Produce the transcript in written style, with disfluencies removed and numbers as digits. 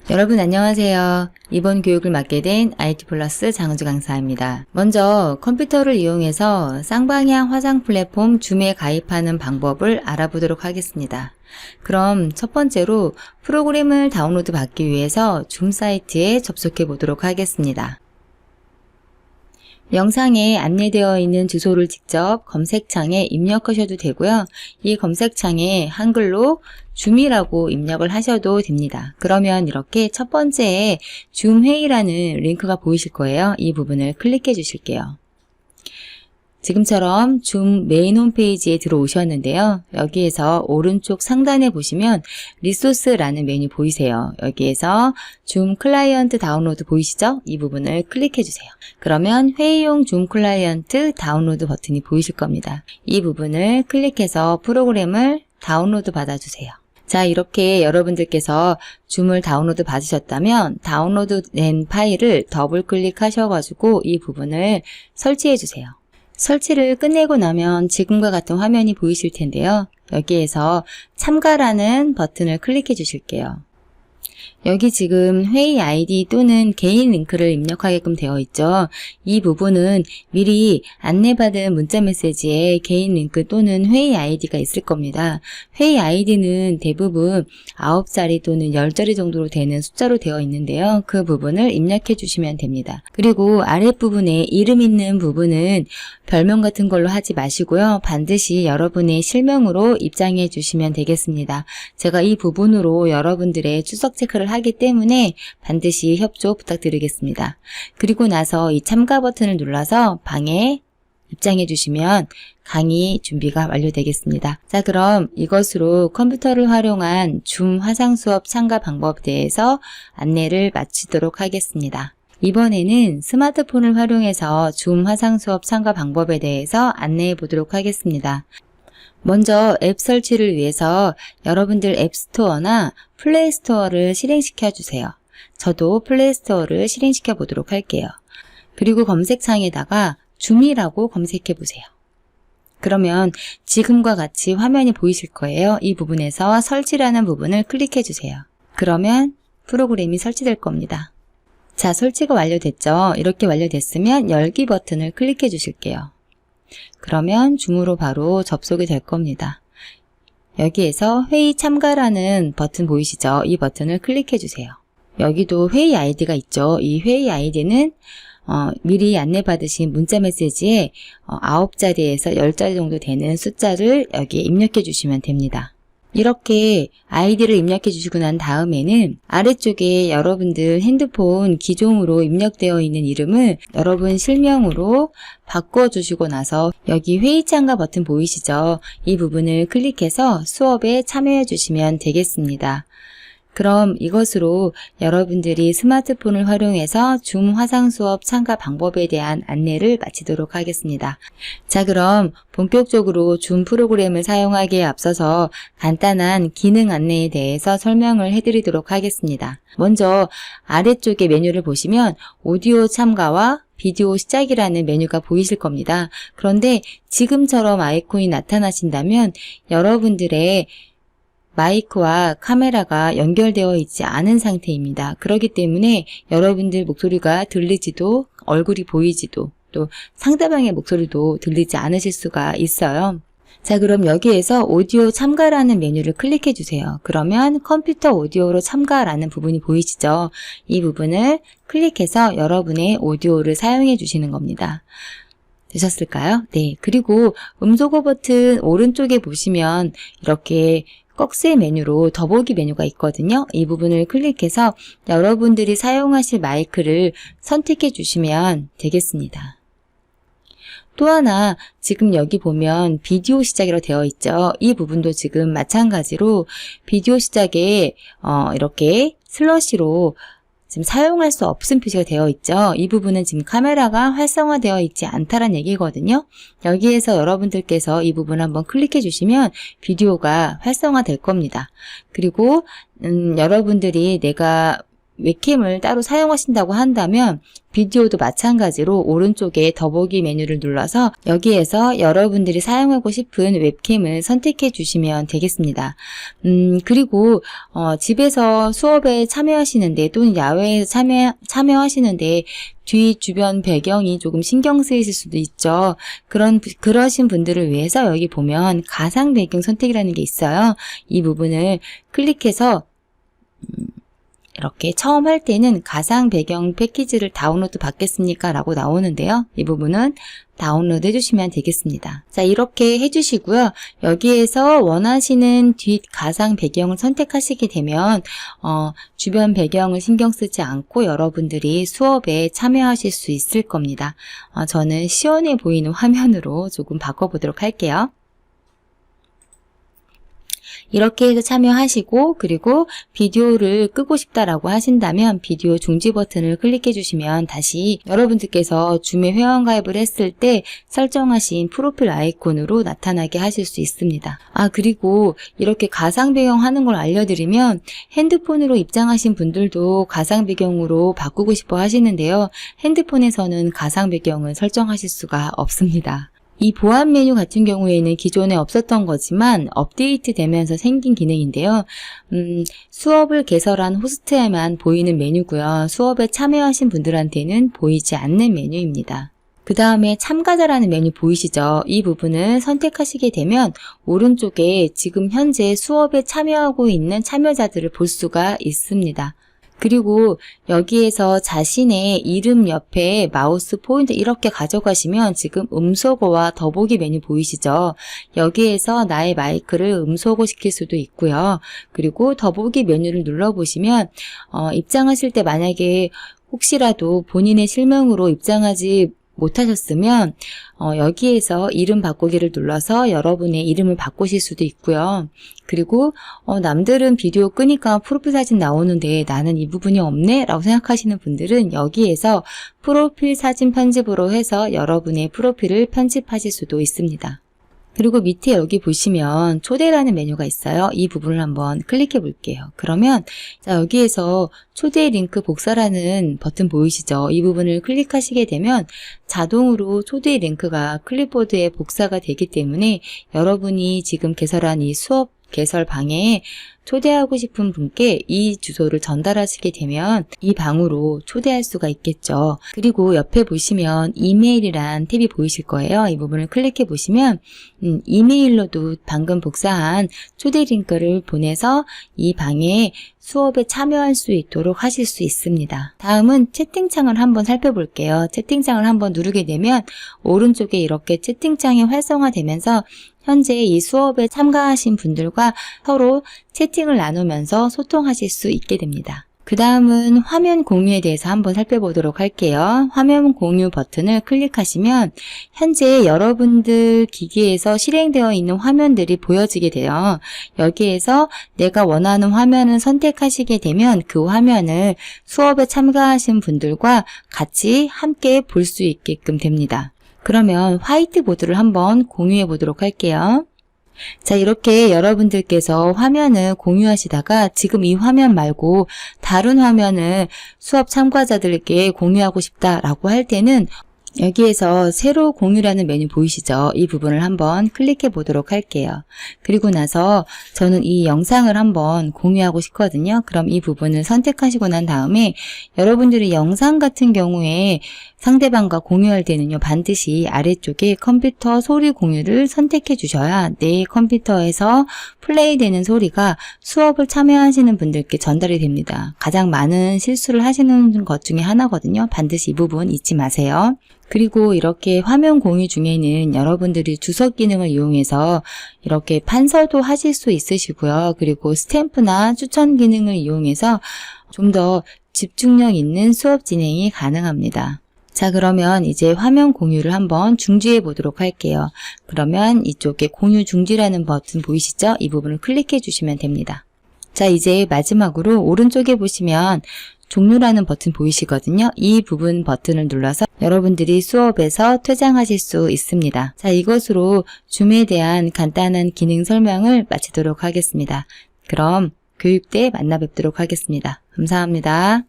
여러분 안녕하세요. 이번 교육을 맡게 된 IT플러스 장은주 강사입니다. 먼저 컴퓨터를 이용해서 쌍방향 화상 플랫폼 줌에 가입하는 방법을 알아보도록 하겠습니다. 그럼 첫 번째로 프로그램을 다운로드 받기 위해서 줌 사이트에 접속해 보도록 하겠습니다. 영상에 안내되어 있는 주소를 직접 검색창에 입력하셔도 되고요. 이 검색창에 한글로 줌이라고 입력을 하셔도 됩니다. 그러면 이렇게 첫 번째에 줌 회의라는 링크가 보이실 거예요. 이 부분을 클릭해 주실게요. 지금처럼 줌 메인 홈페이지에 들어오셨는데요. 여기에서 오른쪽 상단에 보시면 리소스라는 메뉴 보이세요. 여기에서 줌 클라이언트 다운로드 보이시죠? 이 부분을 클릭해 주세요. 그러면 회의용 줌 클라이언트 다운로드 버튼이 보이실 겁니다. 이 부분을 클릭해서 프로그램을 다운로드 받아주세요. 자, 이렇게 여러분들께서 줌을 다운로드 받으셨다면 다운로드된 파일을 더블 클릭하셔가지고 이 부분을 설치해 주세요. 설치를 끝내고 나면 지금과 같은 화면이 보이실 텐데요. 여기에서 참가라는 버튼을 클릭해 주실게요. 여기 지금 회의 아이디 또는 개인 링크를 입력하게끔 되어 있죠. 이 부분은 미리 안내받은 문자 메시지에 개인 링크 또는 회의 아이디가 있을 겁니다. 회의 아이디는 대부분 9자리 또는 10자리 정도로 되는 숫자로 되어 있는데요. 그 부분을 입력해 주시면 됩니다. 그리고 아랫부분에 이름 있는 부분은 별명 같은 걸로 하지 마시고요. 반드시 여러분의 실명으로 입장해 주시면 되겠습니다. 제가 이 부분으로 여러분들의 출석 체크를 하기 때문에 반드시 협조 부탁드리겠습니다. 그리고 나서 이 참가 버튼을 눌러서 방에 입장해 주시면 강의 준비가 완료되겠습니다. 자, 그럼 이것으로 컴퓨터를 활용한 줌 화상 수업 참가 방법에 대해서 안내를 마치도록 하겠습니다. 이번에는 스마트폰을 활용해서 줌 화상 수업 참가 방법에 대해서 안내해 보도록 하겠습니다. 먼저 앱 설치를 위해서 여러분들 앱스토어나 플레이스토어를 실행시켜 주세요. 저도 플레이스토어를 실행시켜 보도록 할게요. 그리고 검색창에다가 줌이라고 검색해 보세요. 그러면 지금과 같이 화면이 보이실 거예요. 이 부분에서 설치라는 부분을 클릭해 주세요. 그러면 프로그램이 설치될 겁니다. 자, 설치가 완료됐죠? 이렇게 완료됐으면 열기 버튼을 클릭해 주실게요. 그러면 줌으로 바로 접속이 될 겁니다. 여기에서 회의 참가라는 버튼 보이시죠? 이 버튼을 클릭해 주세요. 여기도 회의 아이디가 있죠? 이 회의 아이디는 미리 안내받으신 문자 메시지에 9자리에서 10자리 정도 되는 숫자를 여기에 입력해 주시면 됩니다. 이렇게 아이디를 입력해 주시고 난 다음에는 아래쪽에 여러분들 핸드폰 기종으로 입력되어 있는 이름을 여러분 실명으로 바꿔주시고 나서 여기 회의 참가 버튼 보이시죠? 이 부분을 클릭해서 수업에 참여해 주시면 되겠습니다. 그럼 이것으로 여러분들이 스마트폰을 활용해서 줌 화상 수업 참가 방법에 대한 안내를 마치도록 하겠습니다. 자, 그럼 본격적으로 줌 프로그램을 사용하기에 앞서서 간단한 기능 안내에 대해서 설명을 해드리도록 하겠습니다. 먼저 아래쪽에 메뉴를 보시면 오디오 참가와 비디오 시작이라는 메뉴가 보이실 겁니다. 그런데 지금처럼 아이콘이 나타나신다면 여러분들의 마이크와 카메라가 연결되어 있지 않은 상태입니다. 그렇기 때문에 여러분들 목소리가 들리지도 얼굴이 보이지도 또 상대방의 목소리도 들리지 않으실 수가 있어요. 자, 그럼 여기에서 오디오 참가라는 메뉴를 클릭해 주세요. 그러면 컴퓨터 오디오로 참가라는 부분이 보이시죠? 이 부분을 클릭해서 여러분의 오디오를 사용해 주시는 겁니다. 되셨을까요? 네. 그리고 음소거 버튼 오른쪽에 보시면 이렇게 꺽쇠 메뉴로 더보기 메뉴가 있거든요. 이 부분을 클릭해서 여러분들이 사용하실 마이크를 선택해 주시면 되겠습니다. 또 하나 지금 여기 보면 비디오 시작이라고 되어 있죠. 이 부분도 지금 마찬가지로 비디오 시작에 이렇게 슬러시로 지금 사용할 수 없음 표시가 되어 있죠. 이 부분은 지금 카메라가 활성화되어 있지 않다는 얘기거든요. 여기에서 여러분들께서 이 부분 한번 클릭해 주시면 비디오가 활성화될 겁니다. 그리고 여러분들이 내가 웹캠을 따로 사용하신다고 한다면 비디오도 마찬가지로 오른쪽에 더보기 메뉴를 눌러서 여기에서 여러분들이 사용하고 싶은 웹캠을 선택해 주시면 되겠습니다. 그리고 집에서 수업에 참여하시는데 또는 야외에서 참여하시는데 주변 배경이 조금 신경 쓰이실 수도 있죠. 그러신 분들을 위해서 여기 보면 가상 배경 선택이라는 게 있어요. 이 부분을 클릭해서 이렇게 처음 할 때는 가상 배경 패키지를 다운로드 받겠습니까? 라고 나오는데요. 이 부분은 다운로드 해주시면 되겠습니다. 자, 이렇게 해주시고요. 여기에서 원하시는 뒷 가상 배경을 선택하시게 되면 주변 배경을 신경 쓰지 않고 여러분들이 수업에 참여하실 수 있을 겁니다. 저는 시원해 보이는 화면으로 조금 바꿔보도록 할게요. 이렇게 해서 참여하시고 그리고 비디오를 끄고 싶다라고 하신다면 비디오 중지 버튼을 클릭해 주시면 다시 여러분들께서 줌에 회원가입을 했을 때 설정하신 프로필 아이콘으로 나타나게 하실 수 있습니다. 그리고 이렇게 가상 배경 하는 걸 알려드리면 핸드폰으로 입장하신 분들도 가상 배경으로 바꾸고 싶어 하시는데요. 핸드폰에서는 가상 배경을 설정하실 수가 없습니다. 이 보안 메뉴 같은 경우에는 기존에 없었던 거지만 업데이트 되면서 생긴 기능인데요. 수업을 개설한 호스트에만 보이는 메뉴고요. 수업에 참여하신 분들한테는 보이지 않는 메뉴입니다. 그 다음에 참가자라는 메뉴 보이시죠? 이 부분을 선택하시게 되면 오른쪽에 지금 현재 수업에 참여하고 있는 참여자들을 볼 수가 있습니다. 그리고 여기에서 자신의 이름 옆에 마우스 포인트 이렇게 가져가시면 지금 음소거와 더보기 메뉴 보이시죠? 여기에서 나의 마이크를 음소거 시킬 수도 있고요. 그리고 더보기 메뉴를 눌러보시면 입장하실 때 만약에 혹시라도 본인의 실명으로 입장하지 못하셨으면 여기에서 이름 바꾸기를 눌러서 여러분의 이름을 바꾸실 수도 있고요. 그리고 남들은 비디오 끄니까 프로필 사진 나오는데 나는 이 부분이 없네? 라고 생각하시는 분들은 여기에서 프로필 사진 편집으로 해서 여러분의 프로필을 편집하실 수도 있습니다. 그리고 밑에 여기 보시면 초대라는 메뉴가 있어요. 이 부분을 한번 클릭해 볼게요. 그러면 자, 여기에서 초대 링크 복사라는 버튼 보이시죠? 이 부분을 클릭하시게 되면 자동으로 초대 링크가 클립보드에 복사가 되기 때문에 여러분이 지금 개설한 이 수업 개설 방에 초대하고 싶은 분께 이 주소를 전달하시게 되면 이 방으로 초대할 수가 있겠죠. 그리고 옆에 보시면 이메일이란 탭이 보이실 거예요. 이 부분을 클릭해 보시면 이메일로도 방금 복사한 초대 링크를 보내서 이 방에 수업에 참여할 수 있도록 하실 수 있습니다. 다음은 채팅창을 한번 살펴볼게요. 채팅창을 한번 누르게 되면 오른쪽에 이렇게 채팅창이 활성화되면서 현재 이 수업에 참가하신 분들과 서로 채팅을 나누면서 소통하실 수 있게 됩니다. 그 다음은 화면 공유에 대해서 한번 살펴보도록 할게요. 화면 공유 버튼을 클릭하시면 현재 여러분들 기기에서 실행되어 있는 화면들이 보여지게 돼요. 여기에서 내가 원하는 화면을 선택하시게 되면 그 화면을 수업에 참가하신 분들과 같이 함께 볼 수 있게끔 됩니다. 그러면 화이트보드를 한번 공유해 보도록 할게요. 자, 이렇게 여러분들께서 화면을 공유하시다가 지금 이 화면 말고 다른 화면을 수업 참가자들에게 공유하고 싶다라고 할 때는 여기에서 새로 공유라는 메뉴 보이시죠? 이 부분을 한번 클릭해 보도록 할게요. 그리고 나서 저는 이 영상을 한번 공유하고 싶거든요. 그럼 이 부분을 선택하시고 난 다음에 여러분들이 영상 같은 경우에 상대방과 공유할 때는요, 반드시 아래쪽에 컴퓨터 소리 공유를 선택해 주셔야 내 컴퓨터에서 플레이되는 소리가 수업을 참여하시는 분들께 전달이 됩니다. 가장 많은 실수를 하시는 것 중에 하나거든요. 반드시 이 부분 잊지 마세요. 그리고 이렇게 화면 공유 중에는 여러분들이 주석 기능을 이용해서 이렇게 판서도 하실 수 있으시고요. 그리고 스탬프나 추천 기능을 이용해서 좀 더 집중력 있는 수업 진행이 가능합니다. 자, 그러면 이제 화면 공유를 한번 중지해 보도록 할게요. 그러면 이쪽에 공유 중지라는 버튼 보이시죠? 이 부분을 클릭해 주시면 됩니다. 자, 이제 마지막으로 오른쪽에 보시면 종료라는 버튼 보이시거든요. 이 부분 버튼을 눌러서 여러분들이 수업에서 퇴장하실 수 있습니다. 자, 이것으로 줌에 대한 간단한 기능 설명을 마치도록 하겠습니다. 그럼 교육 때 만나 뵙도록 하겠습니다. 감사합니다.